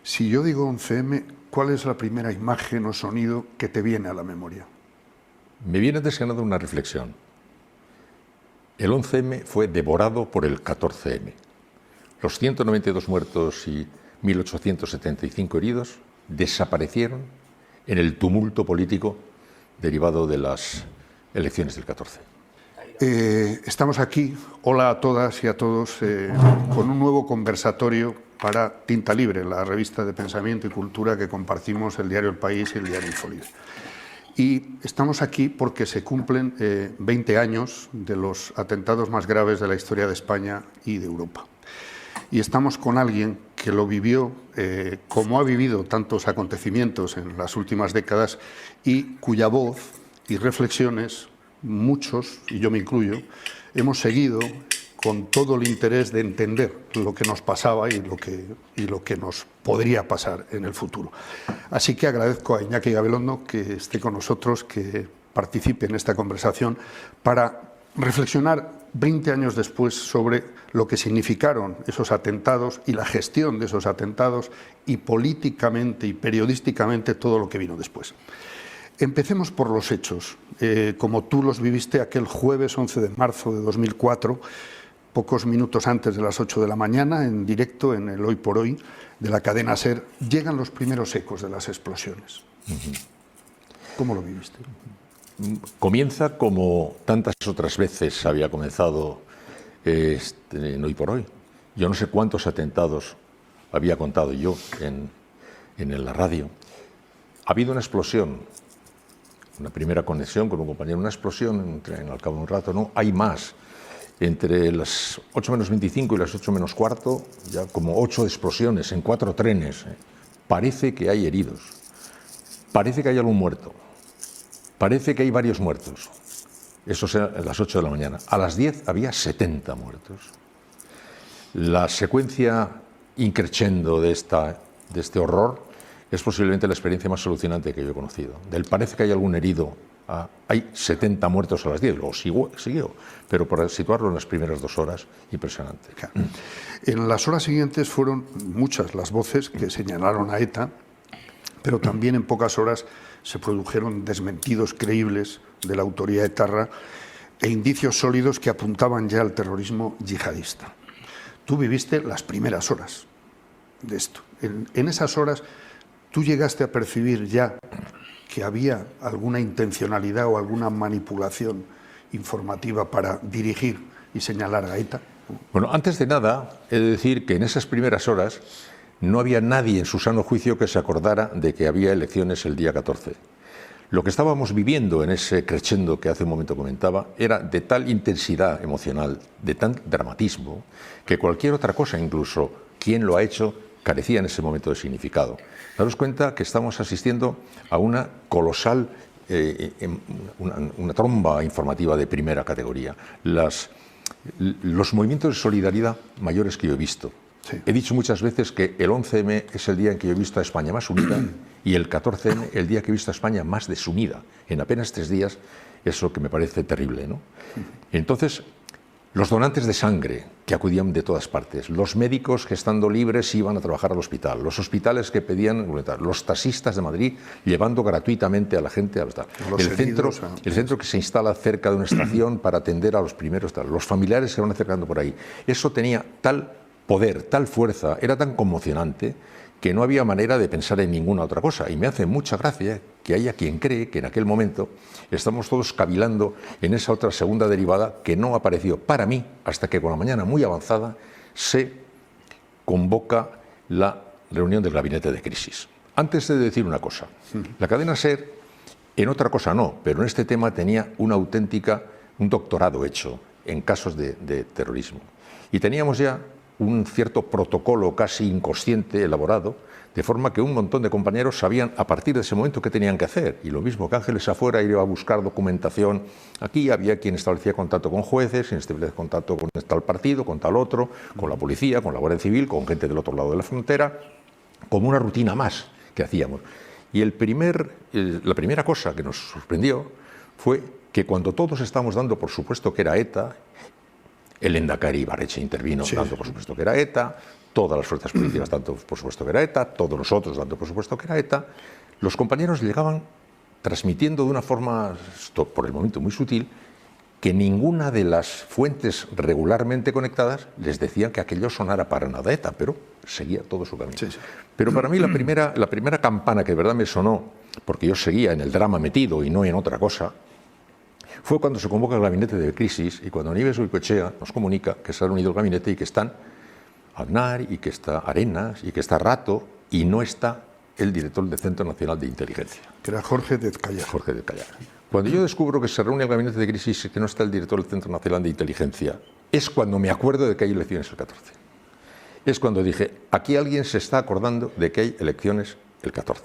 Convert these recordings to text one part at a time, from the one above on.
Si yo digo 11M, ¿cuál es la primera imagen o sonido que te viene a la memoria? Me viene desencadenando una reflexión. El 11M fue devorado por el 14M. Los 192 muertos y 1.875 heridos desaparecieron en el tumulto político derivado de las elecciones del 14. Estamos aquí, hola a todas y a todos, con un nuevo conversatorio para Tinta Libre, la revista de pensamiento y cultura que compartimos el diario El País y el diario Infolibre. Y estamos aquí porque se cumplen 20 años de los atentados más graves de la historia de España y de Europa. Y estamos con alguien que lo vivió como ha vivido tantos acontecimientos en las últimas décadas y cuya voz y reflexiones, muchos, y yo me incluyo, hemos seguido con todo el interés de entender lo que nos pasaba y lo que nos podría pasar en el futuro. Así que agradezco a Iñaki Gabilondo que esté con nosotros, que participe en esta conversación para reflexionar 20 años después sobre lo que significaron esos atentados y la gestión de esos atentados y políticamente y periodísticamente todo lo que vino después. Empecemos por los hechos, como tú los viviste aquel jueves 11 de marzo de 2004, pocos minutos antes de las 8 de la mañana, en directo en el Hoy por Hoy de la cadena SER, llegan los primeros ecos de las explosiones. ¿Cómo lo viviste? Comienza como tantas otras veces había comenzado en Hoy por Hoy. Yo no sé cuántos atentados había contado yo en la radio. Ha habido una explosión, una primera conexión con un compañero, una explosión al cabo de un rato, no, hay más. Entre las 8 menos 25 y las 8 menos cuarto, ya como 8 explosiones en 4 trenes. Parece que hay heridos, parece que hay algún muerto, parece que hay varios muertos. Eso es a las 8 de la mañana. A las 10 había 70 muertos. La secuencia increchendo de este horror es posiblemente la experiencia más alucinante que yo he conocido. Del parece que hay algún herido a hay 70 muertos a las 10, luego siguió, pero para situarlo en las primeras 2 horas, impresionante. En las horas siguientes fueron muchas las voces que señalaron a ETA, pero también en pocas horas se produjeron desmentidos creíbles de la autoría etarra e indicios sólidos que apuntaban ya al terrorismo yihadista. Tú viviste las primeras horas de esto. En esas horas, ¿tú llegaste a percibir ya que había alguna intencionalidad o alguna manipulación informativa para dirigir y señalar a ETA? Bueno, antes de nada, he de decir que en esas primeras horas no había nadie en su sano juicio que se acordara de que había elecciones el día 14. Lo que estábamos viviendo en ese crescendo que hace un momento comentaba era de tal intensidad emocional, de tal dramatismo, que cualquier otra cosa, incluso quién lo ha hecho, carecía en ese momento de significado. Daros cuenta que estamos asistiendo a una colosal, una tromba informativa de primera categoría. Los movimientos de solidaridad mayores que yo he visto. Sí. He dicho muchas veces que el 11M es el día en que yo he visto a España más unida y el 14M el día que he visto a España más desunida. En apenas 3 días, eso que me parece terrible, ¿no? Entonces, los donantes de sangre que acudían de todas partes, los médicos que estando libres iban a trabajar al hospital, los hospitales que pedían, los taxistas de Madrid llevando gratuitamente a la gente al hospital, el centro que se instala cerca de una estación para atender a los primeros, los familiares se van acercando por ahí. Eso tenía tal poder, tal fuerza, era tan conmocionante que no había manera de pensar en ninguna otra cosa. Y me hace mucha gracia que haya quien cree que en aquel momento estamos todos cavilando en esa otra segunda derivada que no apareció para mí hasta que con la mañana muy avanzada se convoca la reunión del gabinete de crisis. Antes de decir una cosa, la cadena SER, en otra cosa no, pero en este tema tenía un doctorado hecho en casos de terrorismo. Y teníamos ya un cierto protocolo casi inconsciente elaborado, de forma que un montón de compañeros sabían a partir de ese momento qué tenían que hacer. Y lo mismo que Ángeles afuera iba a buscar documentación. Aquí había quien establecía contacto con jueces, quien establecía contacto con tal partido, con tal otro, con la policía, con la Guardia Civil, con gente del otro lado de la frontera, como una rutina más que hacíamos. Y la primera cosa que nos sorprendió fue que cuando todos estábamos dando por supuesto que era ETA, el Lehendakari Ibarretxe intervino dando por supuesto que era ETA, todas las fuerzas políticas dando por supuesto que era ETA, todos nosotros dando por supuesto que era ETA. Los compañeros llegaban transmitiendo de una forma, por el momento muy sutil, que ninguna de las fuentes regularmente conectadas les decían que aquello sonara para nada ETA, pero seguía todo su camino. Sí, sí. Pero para mí la primera campana que de verdad me sonó, porque yo seguía en el drama metido y no en otra cosa, fue cuando se convoca el gabinete de crisis y cuando Nieves Goicoechea nos comunica que se ha reunido el gabinete y que están Aznar y que está Arenas y que está Rato y no está el director del Centro Nacional de Inteligencia. Que era Jorge Dezcayar. Jorge Dezcayar. Cuando yo descubro que se reúne el gabinete de crisis y que no está el director del Centro Nacional de Inteligencia, es cuando me acuerdo de que hay elecciones el 14. Es cuando dije, aquí alguien se está acordando de que hay elecciones el 14.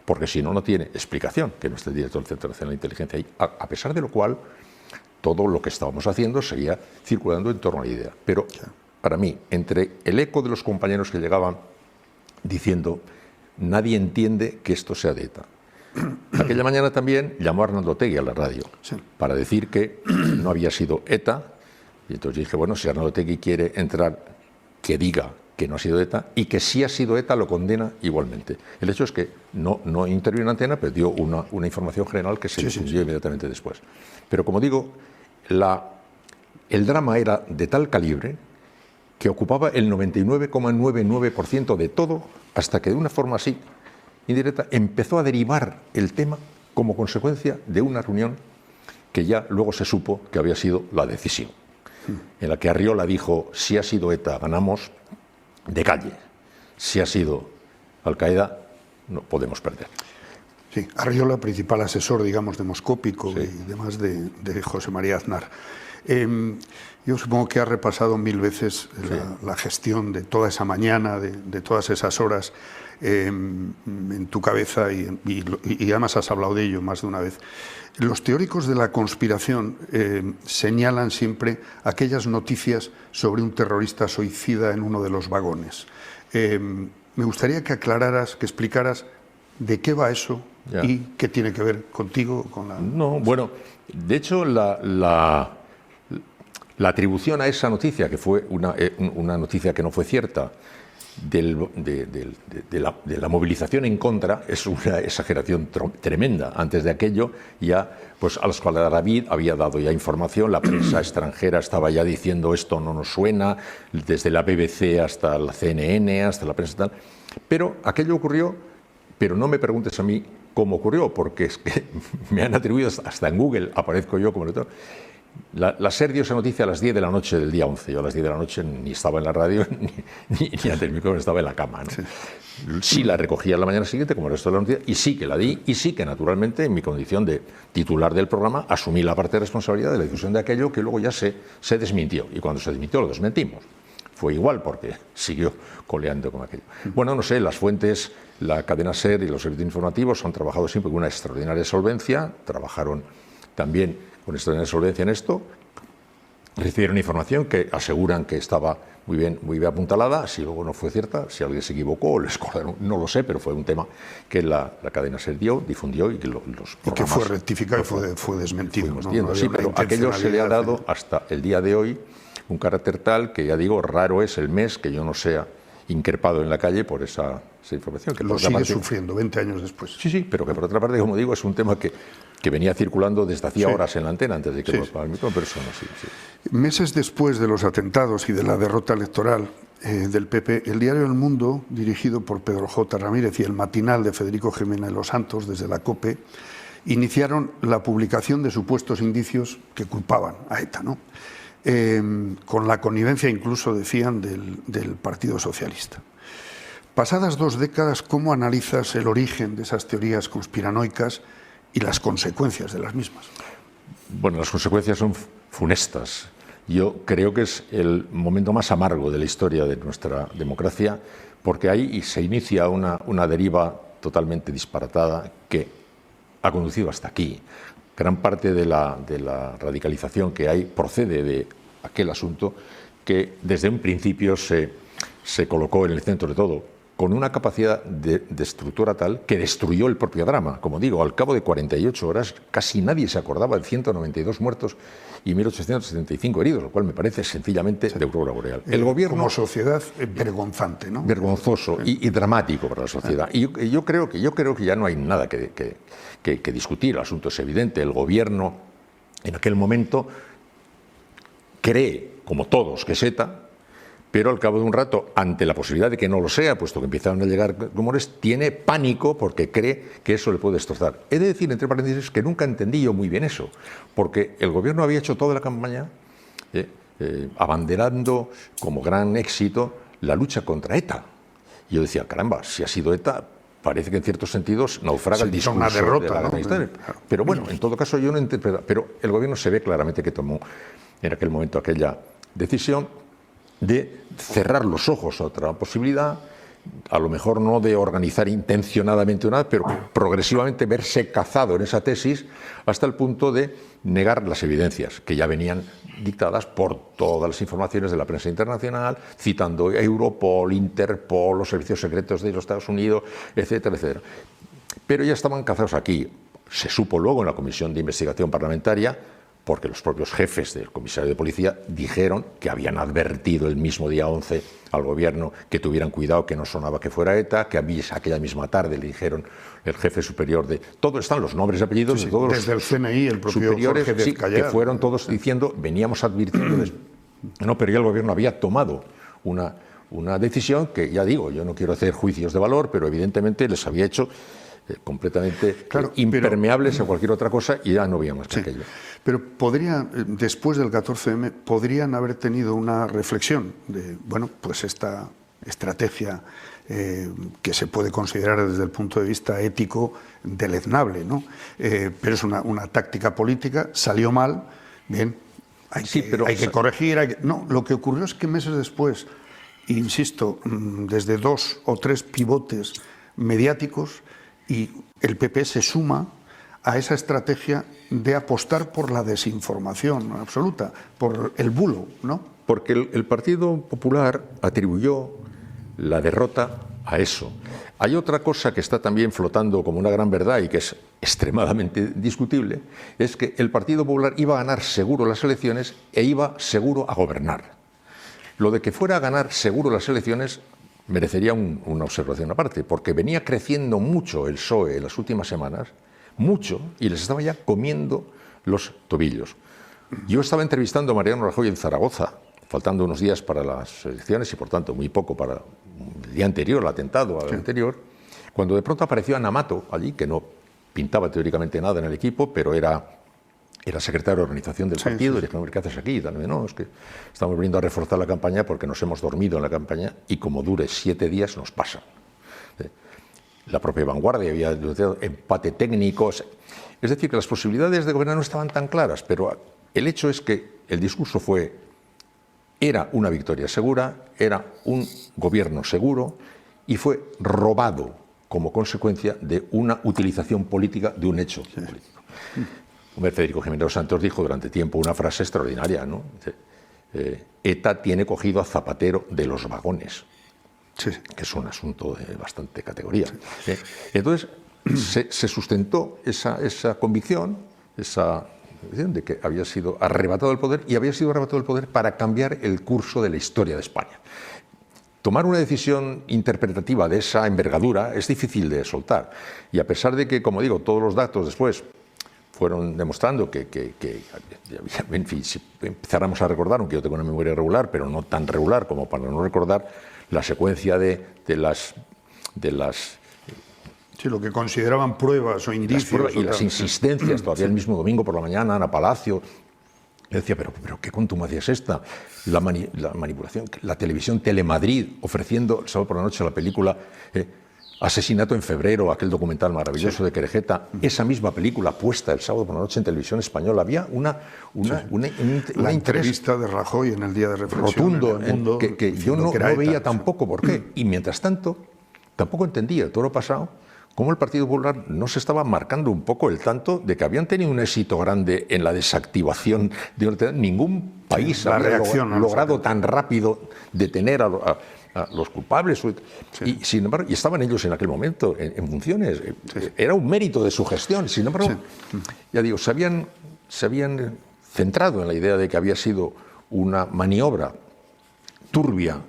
Porque si no, no tiene explicación que no esté el director del Centro Nacional de Inteligencia ahí. A pesar de lo cual, todo lo que estábamos haciendo seguía circulando en torno a la idea. Pero para mí, entre el eco de los compañeros que llegaban diciendo nadie entiende que esto sea de ETA. Aquella mañana también llamó a Arnaldo Otegi a la radio para decir que no había sido ETA. Y entonces dije, bueno, si Arnaldo Otegi quiere entrar, que diga que no ha sido ETA y que si ha sido ETA lo condena igualmente. El hecho es que no intervino en antena, pero dio una información general que se difundió inmediatamente después. Pero como digo, el drama era de tal calibre que ocupaba el 99,99% de todo, hasta que de una forma así, indirecta, empezó a derivar el tema como consecuencia de una reunión que ya luego se supo que había sido la decisión, en la que Arriola dijo, si ha sido ETA, ganamos de calle, si ha sido Al-Qaeda, no podemos perder. Sí, Arriola, principal asesor, digamos, demoscópico y demás de José María Aznar. Yo supongo que has repasado 1000 veces la gestión de toda esa mañana, de todas esas horas en tu cabeza y además has hablado de ello más de una vez. Los teóricos de la conspiración señalan siempre aquellas noticias sobre un terrorista suicida en uno de los vagones. Me gustaría que aclararas, que explicaras de qué va eso y qué tiene que ver contigo, con la... No, bueno, de hecho la atribución a esa noticia, que fue una noticia que no fue cierta, de la movilización en contra, es una exageración tremenda. Antes de aquello, ya pues Al-David había dado ya información, la prensa extranjera estaba ya diciendo esto no nos suena, desde la BBC hasta la CNN, hasta la prensa tal. Pero aquello ocurrió, pero no me preguntes a mí cómo ocurrió, porque es que me han atribuido, hasta en Google aparezco yo como lector. La SER dio esa noticia a las 10 de la noche del día 11. Yo a las 10 de la noche ni estaba en la radio ni ante el micrófono, estaba en la cama, ¿no? Sí la recogía la mañana siguiente, como el resto de la noticia, y sí que la di, y sí que naturalmente, en mi condición de titular del programa, asumí la parte de responsabilidad de la difusión de aquello que luego ya se desmintió. Y cuando se desmintió, lo desmentimos. Fue igual porque siguió coleando con aquello. Bueno, no sé, las fuentes, la cadena SER y los servicios informativos han trabajado siempre con una extraordinaria solvencia, trabajaron también con extraordinaria solvencia en esto, recibieron información que aseguran que estaba muy bien apuntalada, si luego no fue cierta, si alguien se equivocó o les colgaron, no lo sé, pero fue un tema que la cadena SER difundió y que los programas... Y que fue rectificado y fue desmentido. No, sí, pero aquello se le ha dado hasta el día de hoy un carácter tal que, ya digo, raro es el mes que yo no sea increpado en la calle por esa información. Que lo sigue sufriendo 20 años después. Sí, pero que por otra parte, como digo, es un tema que venía circulando desde hacía horas en la antena, antes de que nos pagara el micrófono, personas. Meses después de los atentados y de la derrota electoral del PP, el diario El Mundo, dirigido por Pedro J. Ramírez, y el matinal de Federico Jiménez Los Santos, desde la COPE, iniciaron la publicación de supuestos indicios que culpaban a ETA, ¿no? Con la connivencia incluso, decían, del Partido Socialista. Pasadas 2 décadas, ¿cómo analizas el origen de esas teorías conspiranoicas y las consecuencias de las mismas? Bueno, las consecuencias son funestas. Yo creo que es el momento más amargo de la historia de nuestra democracia, porque ahí se inicia una deriva totalmente disparatada que ha conducido hasta aquí. Gran parte de la radicalización que hay procede de aquel asunto que desde un principio se colocó en el centro de todo, con una capacidad destructora tal que destruyó el propio drama. Como digo, al cabo de 48 horas casi nadie se acordaba de 192 muertos y 1.875 heridos, lo cual me parece sencillamente de aurora boreal. El gobierno, como sociedad, vergonzante, ¿no? Vergonzoso y dramático para la sociedad. Y yo creo que ya no hay nada que discutir. El asunto es evidente. El gobierno en aquel momento cree, como todos, que es ETA, pero al cabo de un rato, ante la posibilidad de que no lo sea, puesto que empezaron a llegar rumores, tiene pánico porque cree que eso le puede destrozar. He de decir, entre paréntesis, que nunca entendí yo muy bien eso, porque el gobierno había hecho toda la campaña abanderando como gran éxito la lucha contra ETA. Y yo decía, caramba, si ha sido ETA, parece que en ciertos sentidos naufraga el discurso una derrota, de la ¿no? historia. Pero bueno, en todo caso yo no interpreto. Pero el gobierno se ve claramente que tomó en aquel momento aquella decisión de cerrar los ojos a otra posibilidad, a lo mejor no de organizar intencionadamente una, pero progresivamente verse cazado en esa tesis hasta el punto de negar las evidencias que ya venían dictadas por todas las informaciones de la prensa internacional, citando Europol, Interpol, los servicios secretos de los Estados Unidos, etcétera, etcétera. Pero ya estaban cazados aquí. Se supo luego en la Comisión de Investigación Parlamentaria, porque los propios jefes del comisario de policía dijeron que habían advertido el mismo día 11 al gobierno que tuvieran cuidado, que no sonaba que fuera ETA, que aquella misma tarde le dijeron el jefe superior de... Todos están los nombres y apellidos de todos desde los el CNI, el propio superiores, Jorge sí, Vizcayar, que fueron todos diciendo, veníamos advirtiendo... No, pero ya el gobierno había tomado una decisión que, ya digo, yo no quiero hacer juicios de valor, pero evidentemente les había hecho completamente impermeables a cualquier otra cosa y ya no había más que aquello. Pero después del 14M, podrían haber tenido una reflexión de, bueno, pues esta estrategia que se puede considerar desde el punto de vista ético deleznable, ¿no? Pero es una táctica política, salió mal, bien, hay que corregir. No, lo que ocurrió es que meses después, insisto, desde 2 o 3 pivotes mediáticos, y el PP se suma a esa estrategia de apostar por la desinformación absoluta, por el bulo, ¿no? Porque el Partido Popular atribuyó la derrota a eso. Hay otra cosa que está también flotando como una gran verdad y que es extremadamente discutible, es que el Partido Popular iba a ganar seguro las elecciones e iba seguro a gobernar. Lo de que fuera a ganar seguro las elecciones merecería una observación aparte, porque venía creciendo mucho el PSOE en las últimas semanas, mucho, y les estaba ya comiendo los tobillos. Yo estaba entrevistando a Mariano Rajoy en Zaragoza, faltando unos días para las elecciones y por tanto muy poco para el día anterior, el atentado al anterior, cuando de pronto apareció Ana Mato allí, que no pintaba teóricamente nada en el equipo, pero era secretario de organización del partido, y le dije, ¿qué haces aquí? No, es que estamos viniendo a reforzar la campaña porque nos hemos dormido en la campaña y como dure 7 días nos pasan. La propia Vanguardia había denunciado empate técnico. Es decir, que las posibilidades de gobernar no estaban tan claras, pero el hecho es que el discurso era una victoria segura, era un gobierno seguro y fue robado como consecuencia de una utilización política de un hecho político. Federico Jiménez dos Santos dijo durante tiempo una frase extraordinaria, ¿no? ETA tiene cogido a Zapatero de los vagones, que es un asunto de bastante categoría. Entonces, se sustentó esa convicción, de que había sido arrebatado el poder, y había sido arrebatado el poder para cambiar el curso de la historia de España. Tomar una decisión interpretativa de esa envergadura es difícil de soltar, y a pesar de que, como digo, todos los datos después fueron demostrando que en fin, si empezáramos a recordar, aunque yo tengo una memoria regular, pero no tan regular como para no recordar la secuencia de las sí, lo que consideraban pruebas o indicios. Y las insistencias, todavía el mismo domingo por la mañana, Ana Palacio decía, pero qué contumacia es esta, la manipulación, la televisión Telemadrid ofreciendo el sábado por la noche la película Asesinato en febrero, aquel documental maravilloso de Querejeta, esa misma película puesta el sábado por la noche en televisión española. Había una entrevista de Rajoy en el Día de Reflexión rotundo, en el Mundo, que yo no veía tampoco por qué. Y mientras tanto, tampoco entendía todo lo pasado, cómo el Partido Popular no se estaba marcando un poco el tanto de que habían tenido un éxito grande en la desactivación de ningún país había logrado tan rápido detener los culpables. Y sin embargo, y estaban ellos en aquel momento en funciones. Era un mérito de su gestión. Sin embargo, ya digo, se habían centrado en la idea de que había sido una maniobra turbia,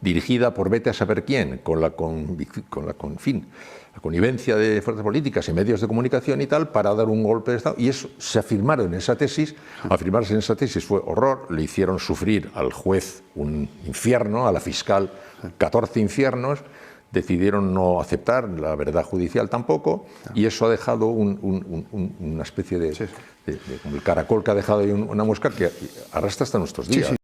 dirigida por vete a saber quién, con la connivencia de fuerzas políticas y medios de comunicación y tal, para dar un golpe de Estado. Y eso se afirmaron en esa tesis. Afirmarse en esa tesis fue horror. Le hicieron sufrir al juez un infierno, a la fiscal 14 infiernos. Decidieron no aceptar la verdad judicial tampoco, y eso ha dejado una especie de como el caracol que ha dejado ahí una mosca que arrastra hasta nuestros días.